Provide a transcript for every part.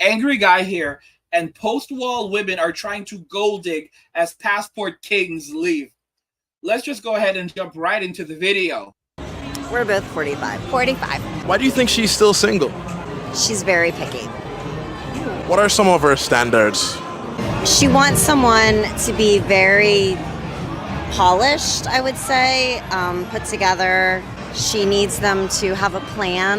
Angry guy here, and post-wall women are trying to gold dig as passport kings leave. Let's just go ahead and jump right into the video. We're both 45. 45. Why do you think she's still single? She's very picky. What are some of her standards? She wants someone to be very polished, I would say, put together. She needs them to have a plan,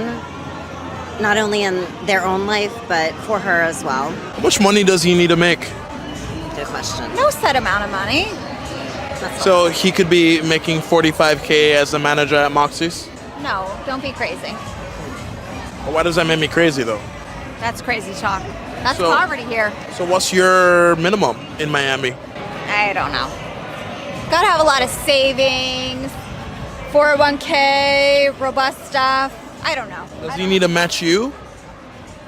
not only in their own life, but for her as well. How much money does he need to make? Good question. No set amount of money. So he could be making 45K as a manager at Moxie's? No, don't be crazy. Why does that make me crazy though? That's crazy talk. That's So- poverty here. So what's your minimum in Miami? I don't know. Gotta have a lot of savings, 401k, robust stuff. I don't know. Does he need to match you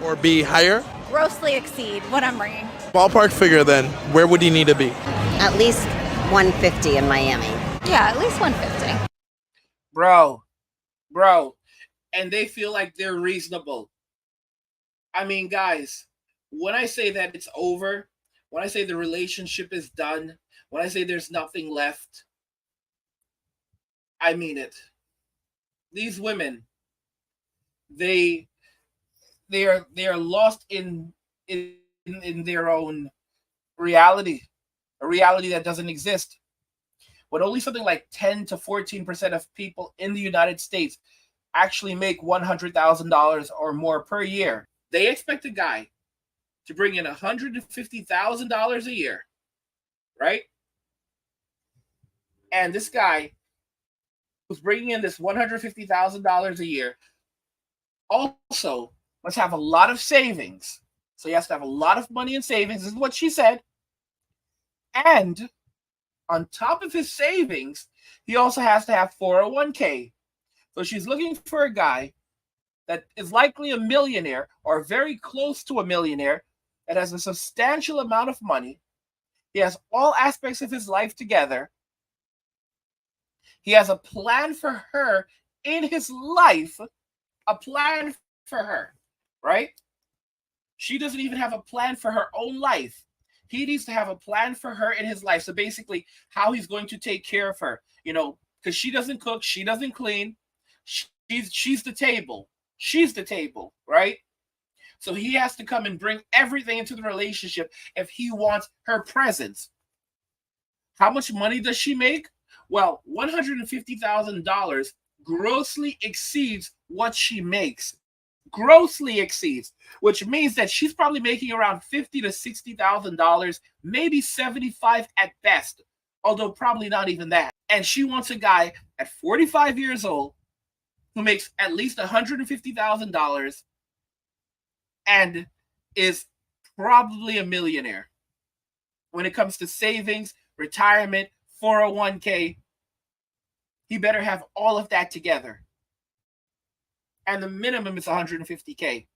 or be higher? Grossly exceed what I'm bringing. Ballpark figure then, where would he need to be? At least 150 in Miami. Yeah, at least 150. Bro, and they feel like they're reasonable. I mean, guys, when I say that it's over, when I say the relationship is done, when I say there's nothing left, I mean it. These women, they are lost in their own reality, a reality that doesn't exist. When only something like 10 to 14% of people in the United States actually make $100,000 or more per year, they expect a guy to bring in $150,000 a year, right? And this guy who's bringing in this $150,000 a year also must have a lot of savings. So he has to have a lot of money in savings. This is what she said. And on top of his savings, he also has to have 401k. So she's looking for a guy that is likely a millionaire or very close to a millionaire, that has a substantial amount of money. He has all aspects of his life together. He has a plan for her in his life, a plan for her, right? She doesn't even have a plan for her own life. He needs to have a plan for her in his life. So basically, how he's going to take care of her, because she doesn't cook, she doesn't clean. She's the table. She's the table, right? So he has to come and bring everything into the relationship if he wants her presence. How much money does she make? Well, $150,000 grossly exceeds what she makes. Grossly exceeds, which means that she's probably making around $50,000 to $60,000, maybe 75 at best, although probably not even that. And she wants a guy at 45 years old who makes at least $150,000 and is probably a millionaire when it comes to savings, retirement, 401k. He better have all of that together. And the minimum is 150k.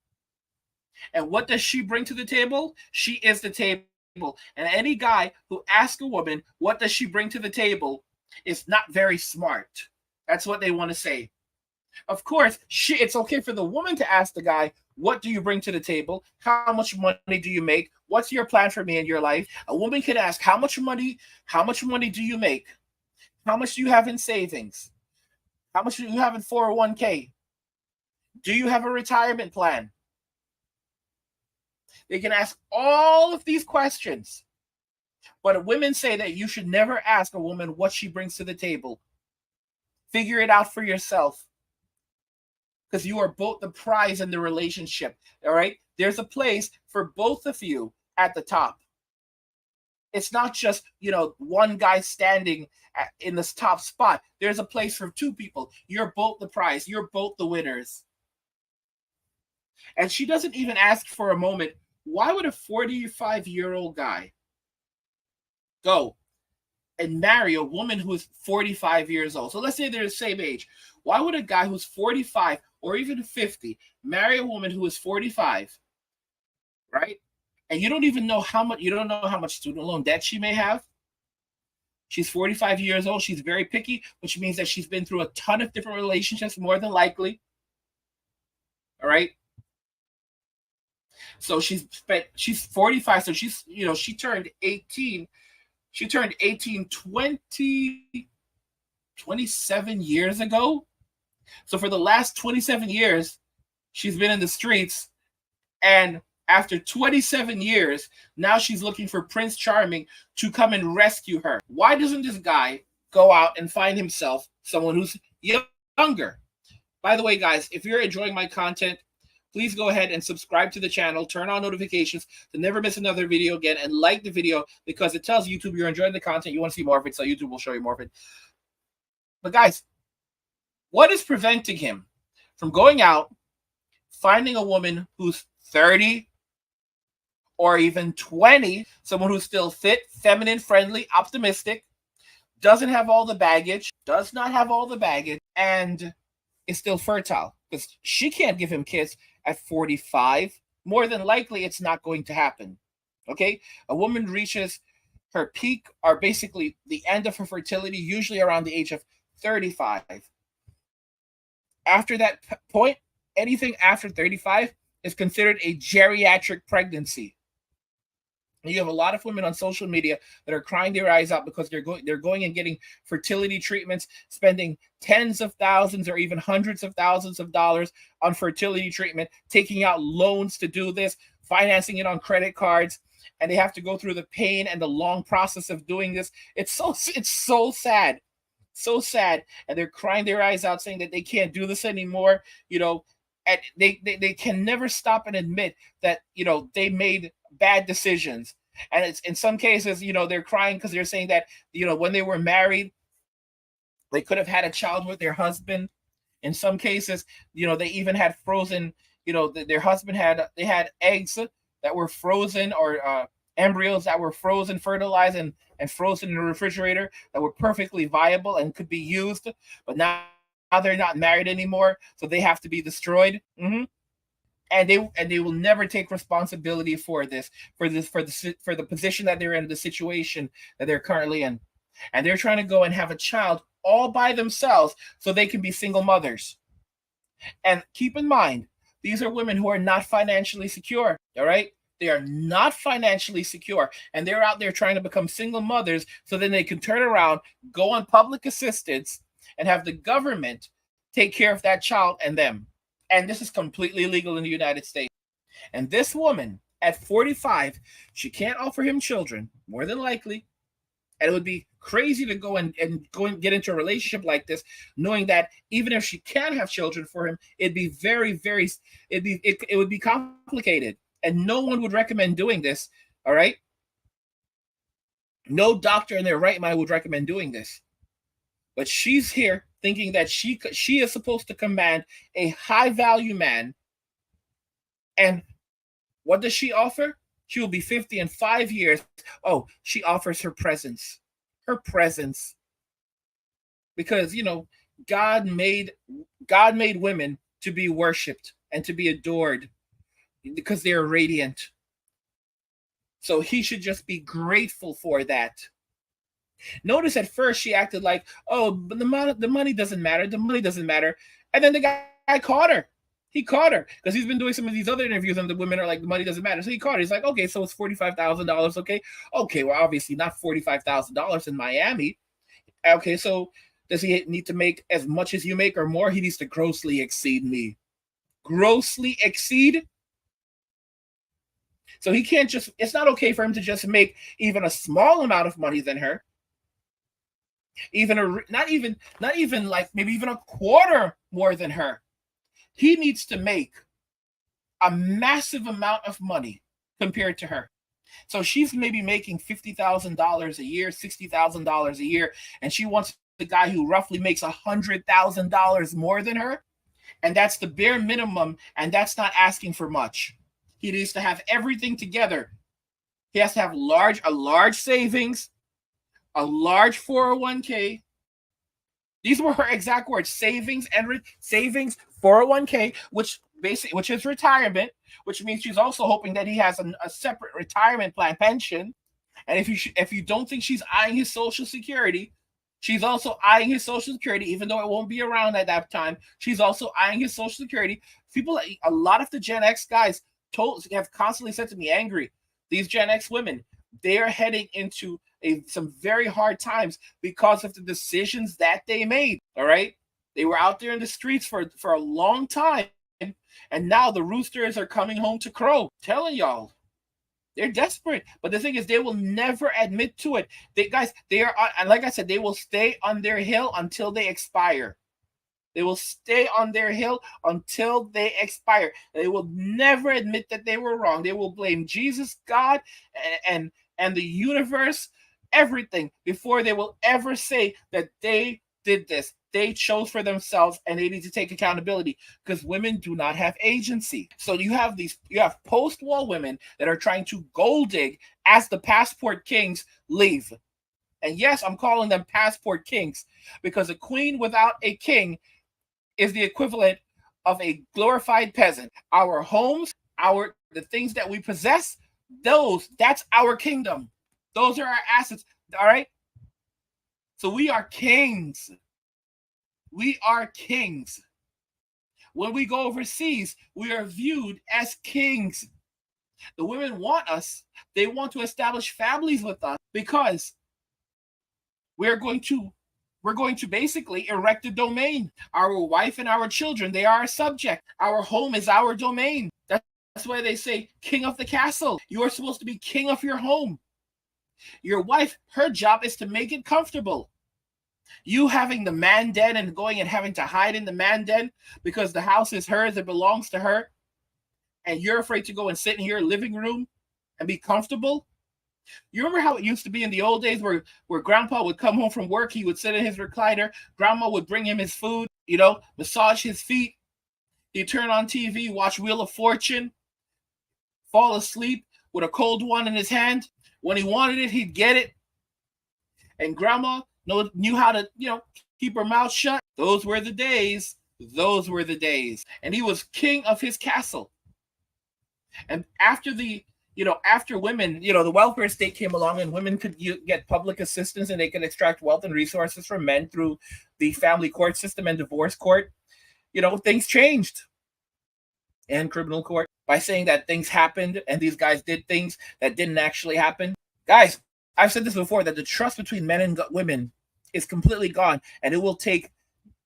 And what does she bring to the table? She is the table. And any guy who asks a woman, what does she bring to the table, is not very smart. That's what they want to say. Of course, it's okay for the woman to ask the guy, what do you bring to the table? How much money do you make? What's your plan for me in your life? A woman can ask, how much money do you make? How much do you have in savings? How much do you have in 401k? Do you have a retirement plan? They can ask all of these questions. But women say that you should never ask a woman what she brings to the table. Figure it out for yourself. Because you are both the prize in the relationship. All right? There's a place for both of you at the top. It's not just, one guy standing in this top spot. There's a place for two people. You're both the prize. You're both the winners. And she doesn't even ask for a moment, why would a 45-year-old guy go and marry a woman who is 45 years old? So let's say they're the same age. Why would a guy who's 45 or even 50 marry a woman who is 45, right? And you don't know how much student loan debt she may have. She's 45 years old. She's very picky, which means that she's been through a ton of different relationships, more than likely. All right. So she's 45, so she turned 18. She turned 18 27 years ago. So for the last 27 years, she's been in the streets, and after 27 years, now she's looking for Prince Charming to come and rescue her. Why doesn't this guy go out and find himself someone who's younger? By the way, guys, if you're enjoying my content, please go ahead and subscribe to the channel, turn on notifications to never miss another video again, and like the video because it tells YouTube you're enjoying the content, you want to see more of it, so YouTube will show you more of it. But guys, what is preventing him from going out, finding a woman who's 30 or even 20, someone who's still fit, feminine, friendly, optimistic, doesn't have all the baggage, does not have all the baggage, and is still fertile? Because she can't give him kids at 45. More than likely, it's not going to happen. Okay? A woman reaches her peak, or basically the end of her fertility, usually around the age of 35. After that point, anything after 35 is considered a geriatric pregnancy. And you have a lot of women on social media that are crying their eyes out because they're going and getting fertility treatments, spending tens of thousands or even hundreds of thousands of dollars on fertility treatment, taking out loans to do this, financing it on credit cards, and they have to go through the pain and the long process of doing this. It's so sad. So sad. And they're crying their eyes out saying that they can't do this anymore, and they can never stop and admit that, they made bad decisions. And it's in some cases, they're crying because they're saying that, when they were married, they could have had a child with their husband. In some cases, they even had frozen, their husband had eggs that were frozen, or embryos that were frozen, fertilized, and frozen in the refrigerator that were perfectly viable and could be used. But now they're not married anymore, so they have to be destroyed. And they will never take responsibility for the position that they're in, the situation that they're currently in. And they're trying to go and have a child all by themselves so they can be single mothers. And keep in mind, these are women who are not financially secure. All right? They are not financially secure, and they're out there trying to become single mothers so then they can turn around, go on public assistance, and have the government take care of that child and them. And this is completely illegal in the United States. And this woman at 45, she can't offer him children, more than likely. And it would be crazy to go and get into a relationship like this, knowing that even if she can have children for him, it'd be it would be complicated. And no one would recommend doing this. All right. No doctor in their right mind would recommend doing this. But she's here thinking that she is supposed to command a high value man. And what does she offer? She will be 50 in 5 years. Oh, she offers her presence. Her presence. Because, God made women to be worshipped and to be adored because they are radiant. So he should just be grateful for that. Notice at first she acted like, oh, but the money doesn't matter. The money doesn't matter. And then the guy caught her. He caught her because he's been doing some of these other interviews and the women are like, the money doesn't matter. So he caught her. He's like, okay, so it's $45,000. Okay. Okay. Well, obviously not $45,000 in Miami. Okay. So does he need to make as much as you make or more? He needs to grossly exceed me. Grossly exceed? So he can't it's not okay for him to just make even a small amount of money than her. Not even like maybe even a quarter more than her. He needs to make a massive amount of money compared to her. So she's maybe making $50,000 a year, $60,000 a year, and she wants the guy who roughly makes $100,000 more than her. And that's the bare minimum, and that's not asking for much. He needs to have everything together. He has to have a large savings, a large 401k. These were her exact words: savings, 401k, which is retirement, which means she's also hoping that he has a separate retirement plan, pension. And if you don't think she's eyeing his Social Security, she's also eyeing his Social Security, even though it won't be around at that time. She's also eyeing his Social Security. A lot of the Gen X guys have constantly said to me, angry, these Gen X women, they are heading into some very hard times because of the decisions that they made. All right, they were out there in the streets for a long time, and now the roosters are coming home to crow. Telling y'all, they're desperate. But the thing is, they will never admit to it. They are, and like I said, they will stay on their hill until they expire. They will stay on their hill until they expire. They will never admit that they were wrong. They will blame Jesus, God, and the universe, everything, before they will ever say that they did this. They chose for themselves, and they need to take accountability, because women do not have agency. So you have post-war women that are trying to gold dig as the passport kings leave. And yes, I'm calling them passport kings, because a queen without a king is the equivalent of a glorified peasant. Our homes, the things that we possess, that's our kingdom. Those are our assets. All right. So we are kings. We are kings. When we go overseas, we are viewed as kings. The women want us. They want to establish families with us, because we're going to basically erect a domain. Our wife and our children, they are our subject. Our home is our domain. That's why they say king of the castle. You are supposed to be king of your home. Your wife, her job is to make it comfortable. You having the man den and going and having to hide in the man den because the house is hers, it belongs to her, and you're afraid to go and sit in your living room and be comfortable. You remember how it used to be in the old days where grandpa would come home from work, he would sit in his recliner, grandma would bring him his food, massage his feet, he'd turn on TV, watch Wheel of Fortune, fall asleep with a cold one in his hand. When he wanted it, he'd get it. And grandma knew how to, keep her mouth shut. Those were the days. Those were the days. And he was king of his castle. And after women, the welfare state came along, and women could get public assistance, and they could extract wealth and resources from men through the family court system and divorce court. Things changed. And criminal court, by saying that things happened and these guys did things that didn't actually happen. Guys, I've said this before, that the trust between men and women is completely gone, and it will take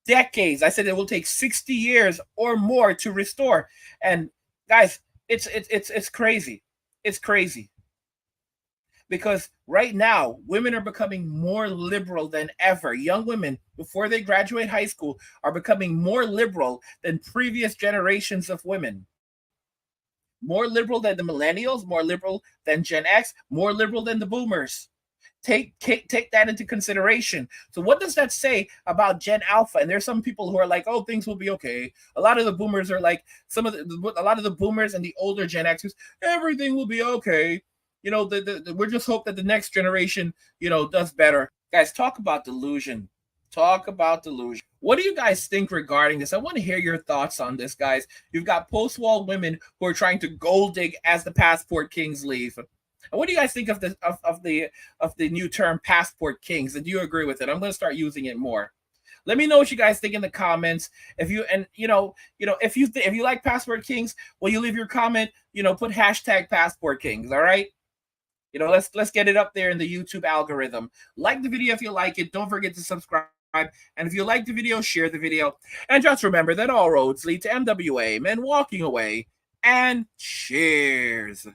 decades. I said it will take 60 years or more to restore. And guys, it's crazy. It's crazy. Because right now, women are becoming more liberal than ever. Young women, before they graduate high school, are becoming more liberal than previous generations of women. More liberal than the millennials, more liberal than Gen X, more liberal than the boomers. Take that into consideration. So what does that say about Gen Alpha? And there's some people who are like, oh, things will be okay. A lot of the boomers are like, a lot of the boomers and the older Gen Xers, everything will be okay. We're just hope that the next generation, does better. Guys, talk about delusion. Talk about delusion. What do you guys think regarding this? I want to hear your thoughts on this, guys. You've got post-war women who are trying to gold dig as the passport kings leave. And what do you guys think of the new term passport kings? And do you agree with it? I'm going to start using it more. Let me know what you guys think in the comments. If you like passport kings, will you leave your comment? Put hashtag passport kings. All right. Let's get it up there in the YouTube algorithm. Like the video if you like it. Don't forget to subscribe. And if you like the video, share the video. And just remember that all roads lead to MWA, men walking away. And cheers.